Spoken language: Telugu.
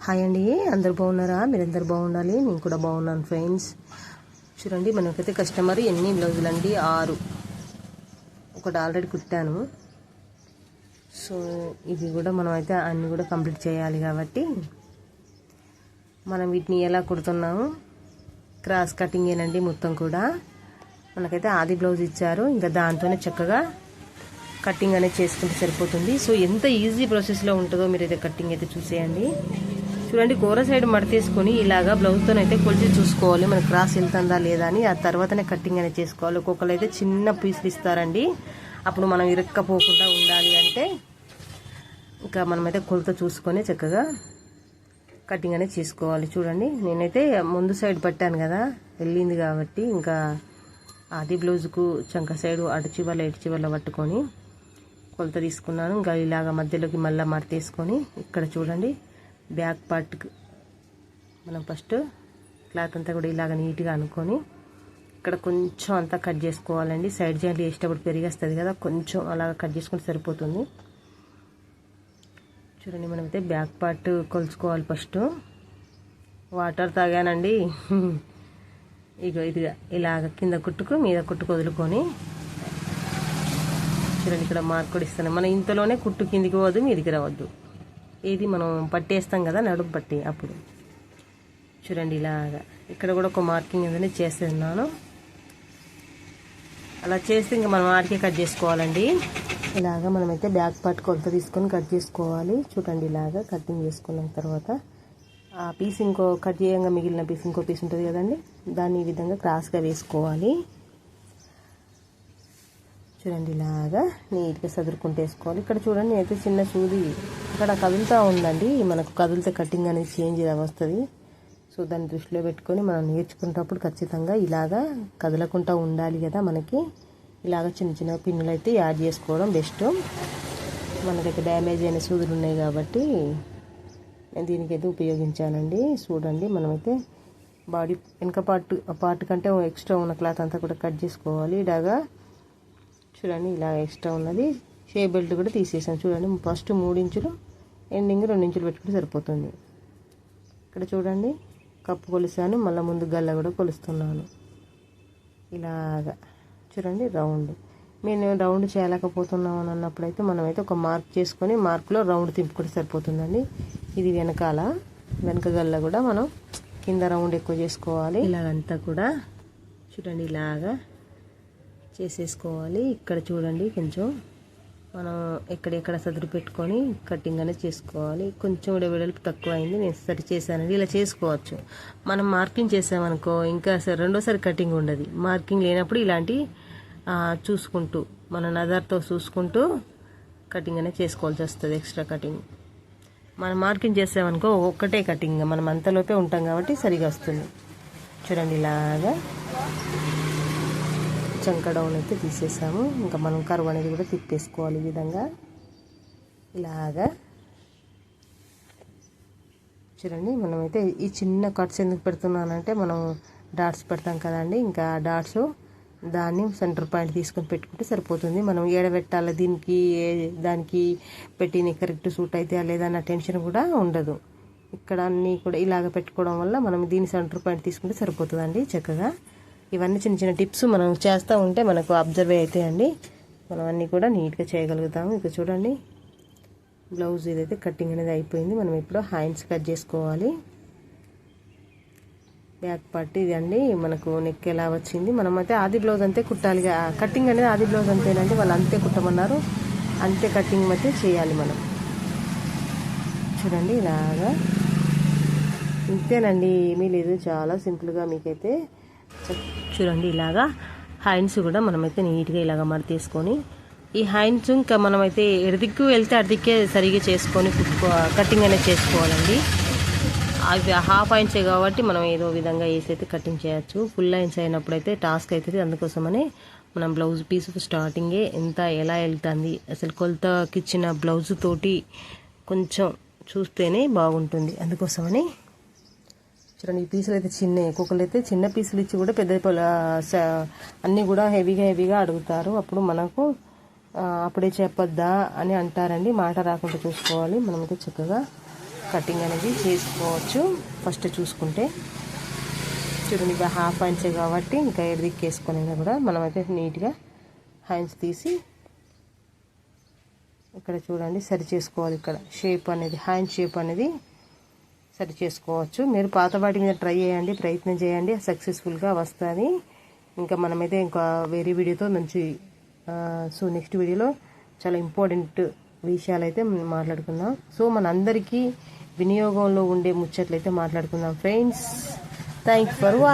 హాయ్ అండి, అందరు బాగున్నారా? మీరందరు బాగుండాలి, నేను కూడా బాగున్నాను ఫ్రెండ్స్. చూడండి, మనకైతే కస్టమర్ ఎన్ని బ్లౌజులు అండి? 6. ఒకటి ఆల్రెడీ కుట్టాను. సో ఇవి కూడా మనం అయితే అన్నీ కూడా కంప్లీట్ చేయాలి కాబట్టి మనం వీటిని ఎలా కుడుతున్నాము, క్రాస్ కటింగ్ ఏనండి మొత్తం కూడా. మనకైతే ఆది బ్లౌజ్ ఇచ్చారు, ఇంకా దాంతోనే చక్కగా కటింగ్ అనేది చేసుకుంటే సరిపోతుంది. సో ఎంత ఈజీ ప్రాసెస్లో ఉంటుందో మీరైతే కటింగ్ అయితే చూసేయండి. చూడండి, కూర సైడ్ మడతేసుకొని ఇలాగా బ్లౌజ్తో అయితే కొలిచి చూసుకోవాలి మనకు క్రాస్ వెళ్తుందా లేదా అని. ఆ తర్వాతనే కటింగ్ అనేది చేసుకోవాలి. ఒక్కొక్కరు అయితే చిన్న పీసులు ఇస్తారండి, అప్పుడు మనం ఇరక్కపోకుండా ఉండాలి అంటే ఇంకా మనమైతే కొలత చూసుకొని చక్కగా కటింగ్ అనేది చేసుకోవాలి. చూడండి, నేనైతే ముందు సైడ్ పట్టాను కదా, వెళ్ళింది కాబట్టి ఇంకా ఆది బ్లౌజ్కు చంక సైడు అటు చివర్ల ఇటు చివర్ల పట్టుకొని కొలత తీసుకున్నాను. ఇంకా ఇలాగ మధ్యలోకి మళ్ళీ మడతేసుకొని ఇక్కడ చూడండి బ్యాక్ పార్ట్కి మనం ఫస్ట్ క్లాత్ అంతా కూడా ఇలాగ నీట్గా అనుకొని ఇక్కడ కొంచెం అంతా కట్ చేసుకోవాలండి. సైడ్ జాయింట్ వేసేటప్పుడు పెరిగేస్తుంది కదా, కొంచెం అలాగ కట్ చేసుకుంటే సరిపోతుంది. చూడండి, మనమైతే బ్యాక్ పార్ట్ కొలుచుకోవాలి. ఫస్ట్ వాటర్ తాగానండి. ఇదిగా ఇలాగ కింద కుట్టుకు మీద కుట్టుకు వదులుకొని చూడండి, ఇక్కడ మార్క్ కూడా ఇస్తాను. మన ఇంతలోనే కుట్టు కిందికి పోవద్దు, మీదికి రావద్దు. ఇది మనం పట్టేస్తాం కదా నడుము పట్టి, అప్పుడు చూడండి ఇలాగా ఇక్కడ కూడా ఒక మార్కింగ్ అనేది చేస్తున్నాను. అలా చేస్తే ఇంకా మనం ఆడికే కట్ చేసుకోవాలండి. ఇలాగా మనమైతే బ్యాక్ పార్ట్ కొలత తీసుకొని కట్ చేసుకోవాలి. చూడండి, ఇలాగా కటింగ్ చేసుకున్న తర్వాత ఆ పీస్ ఇంకో కట్ చేయంగా మిగిలిన పీస్ ఇంకో పీస్ ఉంటుంది కదండి, దాన్ని ఈ విధంగా క్రాస్గా వేసుకోవాలి. చూడండి, ఇలాగా నీట్గా సదురుకుంటూ వేసుకోవాలి. ఇక్కడ చూడండి, అయితే చిన్న సూది ఇక్కడ కదులుతూ ఉందండి. మనకు కదిలితే కటింగ్ అనేది చేంజ్ వస్తుంది. సో దాన్ని దృష్టిలో పెట్టుకొని మనం నేర్చుకునేటప్పుడు ఖచ్చితంగా ఇలాగా కదలకుండా ఉండాలి కదా. మనకి ఇలాగ చిన్న చిన్న పిన్నులు అయితే యాడ్ చేసుకోవడం బెస్ట్. మనకైతే డ్యామేజ్ అయిన సూదులు ఉన్నాయి కాబట్టి నేను దీనికైతే ఉపయోగించానండి. చూడండి, మనమైతే బాడీ వెనక పార్ట్ కంటే ఎక్స్ట్రా ఉన్న క్లాత్ అంతా కూడా కట్ చేసుకోవాలి. ఇలాగా చూడండి, ఇలా ఎక్స్ట్రా ఉన్నది షేప్ బెల్ట్ కూడా తీసేసాను. చూడండి, ఫస్ట్ 3 ఇంచులు ఎండింగ్ 2 ఇంచులు పెట్టుకుంటే సరిపోతుంది. ఇక్కడ చూడండి, కప్పు కొలిసాను, మళ్ళీ ముందు గల్ల కూడా కొలుస్తున్నాను. ఇలాగా చూడండి రౌండ్. మేము రౌండ్ చేయలేకపోతున్నాం అని అన్నప్పుడైతే మనమైతే ఒక మార్క్ చేసుకొని మార్క్లో రౌండ్ తింపుకుంటే సరిపోతుందండి. ఇది వెనక గల్ల కూడా మనం కింద రౌండ్ ఎక్కువ చేసుకోవాలి. ఇలాగంతా కూడా చూడండి ఇలాగా చేసేసుకోవాలి. ఇక్కడ చూడండి, కొంచెం మనం ఎక్కడెక్కడ సదురు పెట్టుకొని కటింగ్ అనేది చేసుకోవాలి. కొంచెం వెడల్పు తక్కువ అయింది, నేను సరి చేశానండి. ఇలా చేసుకోవచ్చు. మనం మార్కింగ్ చేసామనుకో ఇంకా రెండోసారి కటింగ్ ఉండదు. మార్కింగ్ లేనప్పుడు ఇలాంటి చూసుకుంటూ మన నజర్తో చూసుకుంటూ కటింగ్ అనేది చేసుకోవాల్సి వస్తుంది. ఎక్స్ట్రా కటింగ్ మనం మార్కింగ్ చేసామనుకో ఒక్కటే కటింగ్, మనం అంతలోపే ఉంటాం కాబట్టి సరిగా వస్తుంది. చూడండి, ఇలాగా చంక డౌన్ అయితే తీసేసాము. ఇంకా మనం కర్వ్ అనేది కూడా తిప్పేసుకోవాలి. ఈ విధంగా ఇలాగా చూడండి, మనమైతే ఈ చిన్న కట్స్ ఎందుకు పెడుతున్నానంటే మనం డాట్స్ పెడతాం కదండి. ఇంకా డాట్స్ దాన్ని సెంటర్ పాయింట్ తీసుకొని పెట్టుకుంటే సరిపోతుంది. మనం ఏడబెట్టాలి దానికి పెట్టిన కరెక్ట్ సూట్ అయితే లేదా అన్న టెన్షన్ కూడా ఉండదు. ఇక్కడ అన్నీ కూడా ఇలాగ పెట్టుకోవడం వల్ల మనం దీని సెంటర్ పాయింట్ తీసుకుంటే సరిపోతుందండి చక్కగా. ఇవన్నీ చిన్న చిన్న టిప్స్ మనం చేస్తూ ఉంటే మనకు అబ్జర్వ్ అవుతాయండి. మనం అన్నీ కూడా నీట్గా చేయగలుగుతాము. ఇక చూడండి, బ్లౌజ్ ఇదైతే కటింగ్ అనేది అయిపోయింది. మనం ఇప్పుడు హ్యాండ్స్ కట్ చేసుకోవాలి. బ్యాక్ పార్ట్ ఇది అండి, మనకు నెక్ ఎలా వచ్చింది. మనమైతే ఆది బ్లౌజ్ అంతే కుట్టాలి. కటింగ్ అనేది ఆది బ్లౌజ్ అంతేనండి, వాళ్ళు అంతే కుట్టమన్నారు, అంతే కటింగ్ అయితే చేయాలి మనం. చూడండి, ఇలాగా ఇంతేనండి, ఏమీ లేదు, చాలా సింపుల్గా మీకైతే. చూడండి, ఇలాగా హ్యాండ్స్ కూడా మనమైతే నీట్గా ఇలాగ మడతేసుకొని ఈ హ్యాండ్స్ ఇంకా మనమైతే ఎడదిక్కు వెళ్తే అడిదిక్కే సరిగా చేసుకొని కటింగ్ అనేది చేసుకోవాలండి. అవి హాఫ్ హ్యాండ్సే కాబట్టి మనం ఏదో విధంగా వేసైతే కటింగ్ చేయొచ్చు. ఫుల్ హ్యాండ్స్ అయినప్పుడు అయితే టాస్క్ అవుతుంది. అందుకోసమని మనం బ్లౌజ్ పీస్ స్టార్టింగే ఎలా వెళ్తుంది అసలు కొలతకి ఇచ్చిన బ్లౌజ్ తోటి కొంచెం చూస్తేనే బాగుంటుంది. అందుకోసమని చూడండి, ఈ పీసులు అయితే చిన్న ఒక్కొక్కరు అయితే చిన్న పీసులు ఇచ్చి కూడా పెద్ద అన్నీ కూడా హెవీగా అడుగుతారు. అప్పుడు మనకు అప్పుడే చెప్పొద్దా అని అంటారండి. మాట రాకుండా చూసుకోవాలి. మనమైతే చక్కగా కటింగ్ అనేది చేసుకోవచ్చు. ఫస్ట్ చూసుకుంటే చూడండి, ఇక హాఫ్ ఇంచే కాబట్టి ఇంకా ఎడదిక్కేసుకునైనా కూడా మనమైతే నీట్గా హ్యాండ్స్ తీసి ఇక్కడ చూడండి సరి చేసుకోవాలి. ఇక్కడ షేప్ అనేది హ్యాండ్ షేప్ అనేది సరి చేసుకోవచ్చు. మీరు పాత వాటి మీద ట్రై చేయండి, ప్రయత్నం చేయండి, సక్సెస్ఫుల్గా వస్తుంది. ఇంకా మనమైతే ఇంకా వేరే వీడియోతో మంచి సో నెక్స్ట్ వీడియోలో చాలా ఇంపార్టెంట్ విషయాలు అయితే మాట్లాడుకుందాం. సో మనందరికీ వినియోగంలో ఉండే ముచ్చట్లు అయితే మాట్లాడుకుందాం ఫ్రెండ్స్. Thanks for watching.